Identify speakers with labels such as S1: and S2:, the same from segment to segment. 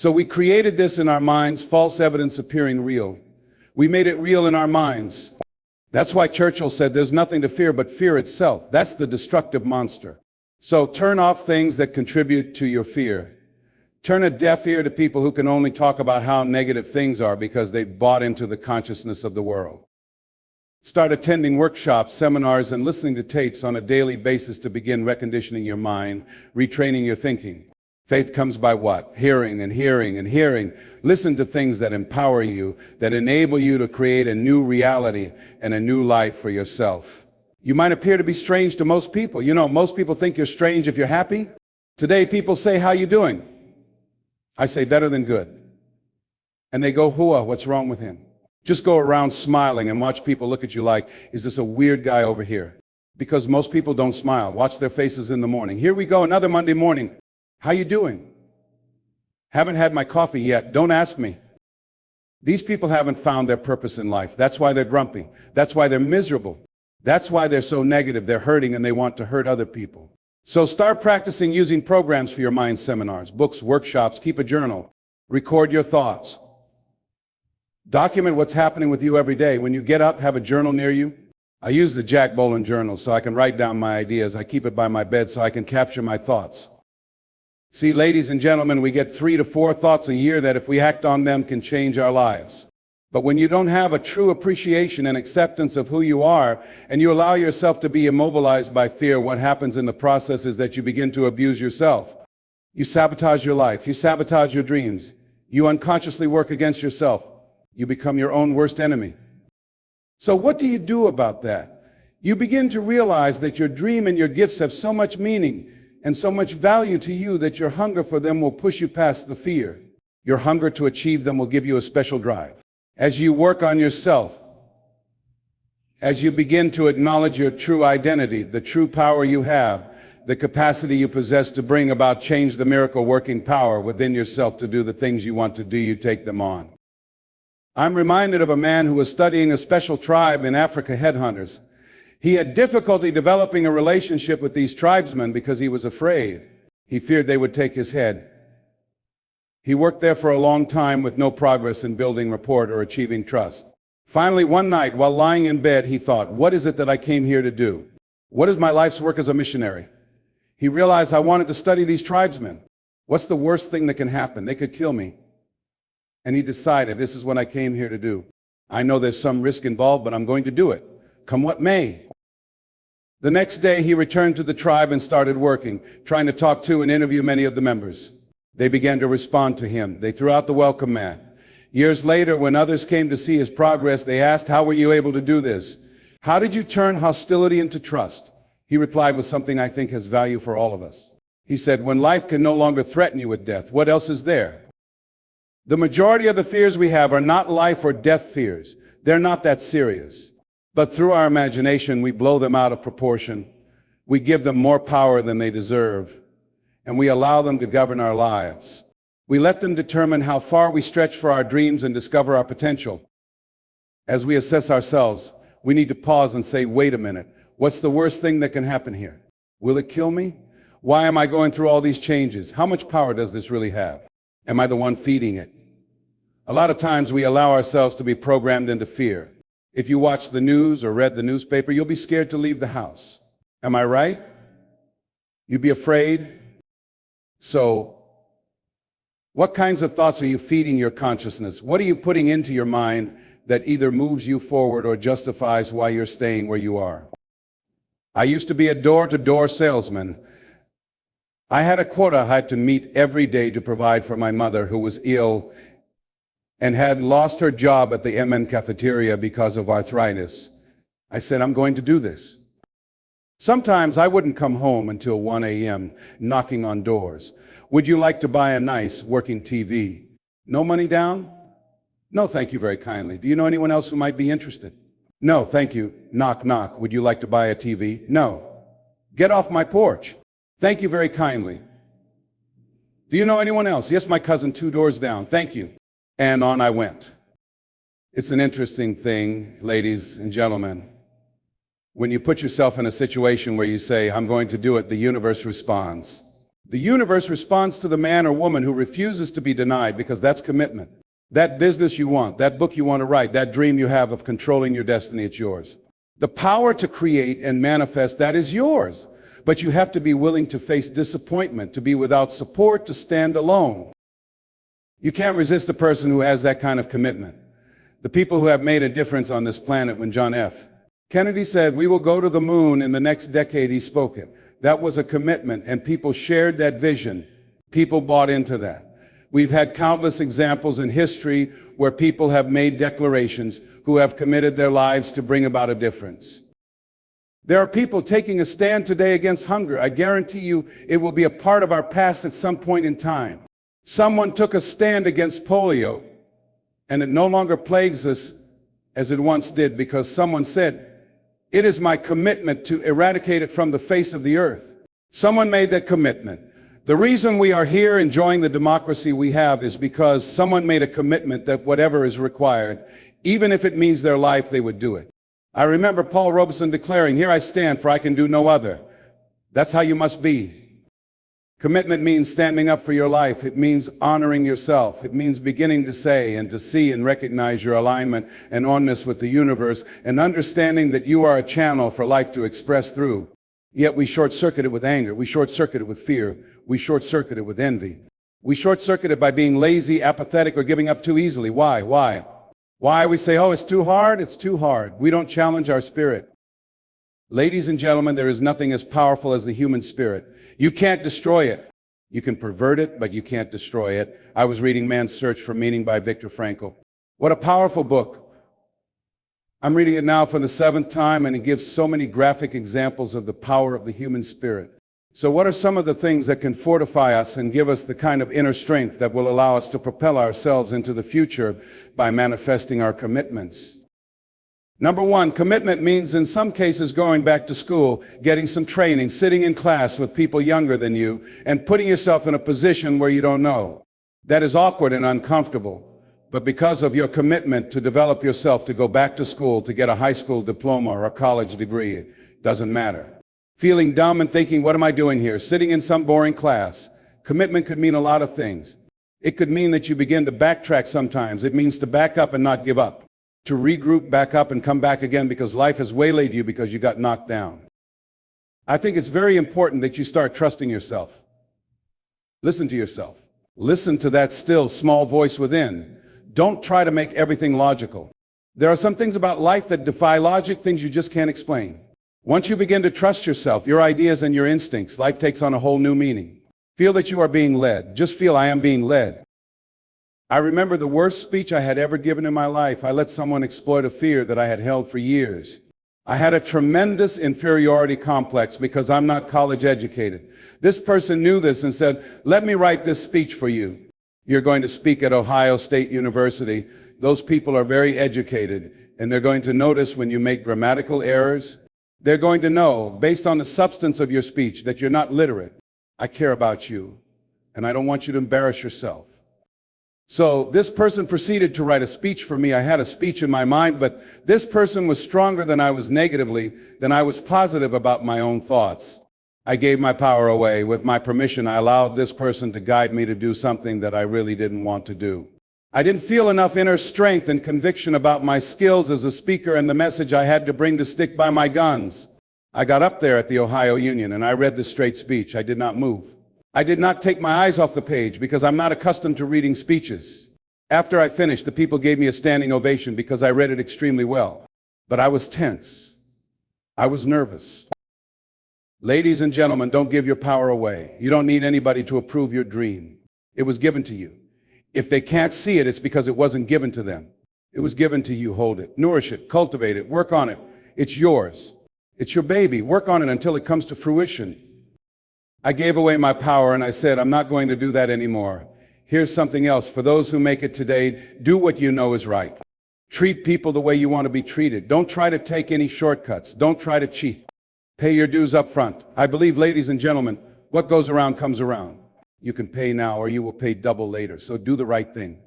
S1: So we created this in our minds, false evidence appearing real. We made it real in our minds. That's why Churchill said there's nothing to fear but fear itself. That's the destructive monster. So turn off things that contribute to your fear. Turn a deaf ear to people who can only talk about how negative things are because they've bought into the consciousness of the world. Start attending workshops, seminars, and listening to tapes on a daily basis to begin reconditioning your mind, retraining your thinking. Faith comes by what? Hearing and hearing and hearing. Listen to things that empower you, that enable you to create a new reality and a new life for yourself. You might appear to be strange to most people. You know, most people think you're strange if you're happy. Today, people say, "How you doing?" I say, "Better than good." And they go, "Hua, what's wrong with him?" Just go around smiling and watch people look at you like, "Is this a weird guy over here?" Because most people don't smile. Watch their faces in the morning. Here we go, another Monday morning. "How you doing?" "Haven't had my coffee yet. Don't ask me." These people haven't found their purpose in life. That's why they're grumpy. That's why they're miserable. That's why they're so negative. They're hurting and they want to hurt other people. So start practicing using programs for your mind, seminars, books, workshops. Keep a journal. Record your thoughts. Document what's happening with you every day. When you get up, have a journal near you. I use the Jack Boland journal so I can write down my ideas. I keep it by my bed so I can capture my thoughts. See, ladies and gentlemen, we get 3 to 4 thoughts a year that if we act on them can change our lives. But when you don't have a true appreciation and acceptance of who you are, and you allow yourself to be immobilized by fear, what happens in the process is that you begin to abuse yourself. You sabotage your life. You sabotage your dreams. You unconsciously work against yourself. You become your own worst enemy. So what do you do about that? You begin to realize that your dream and your gifts have so much meaning and so much value to you that your hunger for them will push you past the fear. Your hunger to achieve them will give you a special drive. As you work on yourself, as you begin to acknowledge your true identity, the true power you have, the capacity you possess to bring about change, the miracle working power within yourself to do the things you want to do, you take them on. I'm reminded of a man who was studying a special tribe in Africa, headhunters. He had difficulty developing a relationship with these tribesmen because he was afraid. He feared they would take his head. He worked there for a long time with no progress in building rapport or achieving trust. Finally, one night, while lying in bed, he thought, what is it that I came here to do? What is my life's work as a missionary? He realized I wanted to study these tribesmen. What's the worst thing that can happen? They could kill me. And he decided, this is what I came here to do. I know there's some risk involved, but I'm going to do it, come what may. The next day, he returned to the tribe and started working, trying to talk to and interview many of the members. They began to respond to him. They threw out the welcome mat. Years later, when others came to see his progress, they asked, how were you able to do this? How did you turn hostility into trust? He replied with something I think has value for all of us. He said, when life can no longer threaten you with death, what else is there? The majority of the fears we have are not life or death fears. They're not that serious. But through our imagination, we blow them out of proportion. We give them more power than they deserve. And we allow them to govern our lives. We let them determine how far we stretch for our dreams and discover our potential. As we assess ourselves, we need to pause and say, wait a minute, what's the worst thing that can happen here? Will it kill me? Why am I going through all these changes? How much power does this really have? Am I the one feeding it? A lot of times we allow ourselves to be programmed into fear. If you watch the news or read the newspaper, you'll be scared to leave the house. Am I right? You'd be afraid. So, what kinds of thoughts are you feeding your consciousness? What are you putting into your mind that either moves you forward or justifies why you're staying where you are? I used to be a door-to-door salesman. I had a quota I had to meet every day to provide for my mother, who was ill and had lost her job at the MN cafeteria because of arthritis. I said, I'm going to do this. Sometimes I wouldn't come home until 1 a.m. knocking on doors. Would you like to buy a nice working TV? No money down? No, thank you very kindly. Do you know anyone else who might be interested? No, thank you. Knock, knock. Would you like to buy a TV? No. Get off my porch. Thank you very kindly. Do you know anyone else? Yes, my cousin 2 doors down. Thank you. And on I went. It's an interesting thing, ladies and gentlemen. When you put yourself in a situation where you say, I'm going to do it, the universe responds. The universe responds to the man or woman who refuses to be denied, because that's commitment. That business you want, that book you want to write, that dream you have of controlling your destiny, it's yours. The power to create and manifest, that is yours. But you have to be willing to face disappointment, to be without support, to stand alone. You can't resist a person who has that kind of commitment. The people who have made a difference on this planet. When John F. Kennedy said, "We will go to the moon in the next decade," he spoke it. That was a commitment, and people shared that vision. People bought into that. We've had countless examples in history where people have made declarations, who have committed their lives to bring about a difference. There are people taking a stand today against hunger. I guarantee you it will be a part of our past at some point in time. Someone took a stand against polio, and it no longer plagues us as it once did, because someone said, "It is my commitment to eradicate it from the face of the earth." Someone made that commitment. The reason we are here enjoying the democracy we have is because someone made a commitment that whatever is required, even if it means their life, they would do it. I remember Paul Robeson declaring, "Here I stand, for I can do no other." That's how you must be. Commitment means standing up for your life. It means honoring yourself. It means beginning to say and to see and recognize your alignment and oneness with the universe, and understanding that you are a channel for life to express through. Yet we short-circuit it with anger. We short-circuit it with fear. We short-circuit it with envy. We short-circuit it by being lazy, apathetic, or giving up too easily. Why? Why? We say, "Oh, it's too hard." It's too hard. We don't challenge our spirit. Ladies and gentlemen, there is nothing as powerful as the human spirit. You can't destroy it. You can pervert it, but you can't destroy it. I was reading Man's Search for Meaning by Viktor Frankl. What a powerful book. I'm reading it now for the 7th time, and it gives so many graphic examples of the power of the human spirit. So what are some of the things that can fortify us and give us the kind of inner strength that will allow us to propel ourselves into the future by manifesting our commitments? Number one, commitment means in some cases going back to school, getting some training, sitting in class with people younger than you, and putting yourself in a position where you don't know. That is awkward and uncomfortable. But because of your commitment to develop yourself, to go back to school, to get a high school diploma or a college degree, it doesn't matter. Feeling dumb and thinking, "What am I doing here?" Sitting in some boring class. Commitment could mean a lot of things. It could mean that you begin to backtrack sometimes. It means to back up and not give up. To regroup, back up, and come back again because life has waylaid you because you got knocked down. I think it's very important that you start trusting yourself. Listen to yourself. Listen to that still small voice within. Don't try to make everything logical. There are some things about life that defy logic, things you just can't explain. Once you begin to trust yourself, your ideas and your instincts, life takes on a whole new meaning. Feel that you are being led. Just feel, "I am being led." I remember the worst speech I had ever given in my life. I let someone exploit a fear that I had held for years. I had a tremendous inferiority complex because I'm not college educated. This person knew this and said, "Let me write this speech for you. You're going to speak at Ohio State University. Those people are very educated, and they're going to notice when you make grammatical errors. They're going to know, based on the substance of your speech, that you're not literate. I care about you, and I don't want you to embarrass yourself." So this person proceeded to write a speech for me. I had a speech in my mind, but this person was stronger than I was negatively, than I was positive about my own thoughts. I gave my power away. With my permission, I allowed this person to guide me to do something that I really didn't want to do. I didn't feel enough inner strength and conviction about my skills as a speaker and the message I had to bring to stick by my guns. I got up there at the Ohio Union and I read the straight speech. I did not move. I did not take my eyes off the page because I'm not accustomed to reading speeches. After I finished, the people gave me a standing ovation because I read it extremely well. But I was tense. I was nervous. Ladies and gentlemen, don't give your power away. You don't need anybody to approve your dream. It was given to you. If they can't see it, it's because it wasn't given to them. It was given to you. Hold it, nourish it, cultivate it, work on it. It's yours. It's your baby. Work on it until it comes to fruition. I gave away my power and I said, I'm not going to do that anymore. Here's something else. For those who make it today, do what you know is right. Treat people the way you want to be treated. Don't try to take any shortcuts. Don't try to cheat. Pay your dues up front. I believe, ladies and gentlemen, what goes around comes around. You can pay now or you will pay double later. So do the right thing.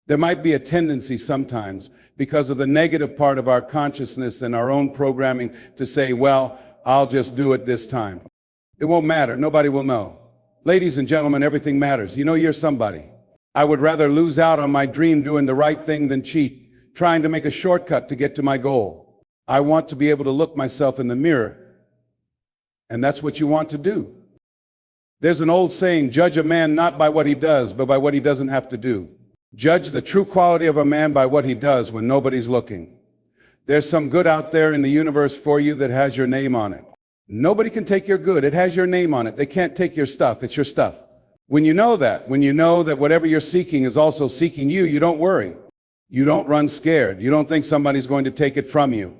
S1: There might be a tendency sometimes because of the negative part of our consciousness and our own programming to say, well, I'll just do it this time. It won't matter. Nobody will know. Ladies and gentlemen, everything matters. You know you're somebody. I would rather lose out on my dream doing the right thing than cheat, trying to make a shortcut to get to my goal. I want to be able to look myself in the mirror. And that's what you want to do. There's an old saying, judge a man not by what he does, but by what he doesn't have to do. Judge the true quality of a man by what he does when nobody's looking. There's some good out there in the universe for you that has your name on it. Nobody can take your good. It has your name on it. They can't take your stuff. It's your stuff. When you know that whatever you're seeking is also seeking you, you don't worry. You don't run scared. You don't think somebody's going to take it from you.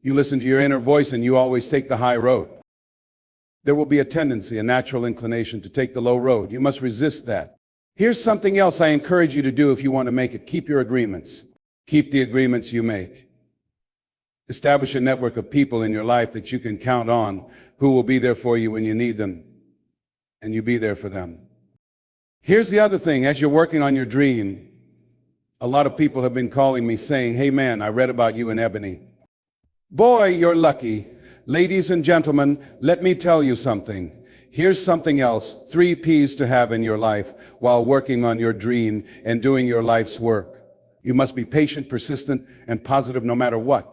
S1: You listen to your inner voice and you always take the high road. There will be a tendency, a natural inclination to take the low road. You must resist that. Here's something else I encourage you to do if you want to make it. Keep your agreements. Keep the agreements you make. Establish a network of people in your life that you can count on, who will be there for you when you need them, and you be there for them. Here's the other thing. As you're working on your dream, a lot of people have been calling me saying, hey man, I read about you in Ebony. Boy, you're lucky. Ladies and gentlemen, let me tell you something. Here's something else, 3 P's to have in your life while working on your dream and doing your life's work. You must be patient, persistent, and positive no matter what.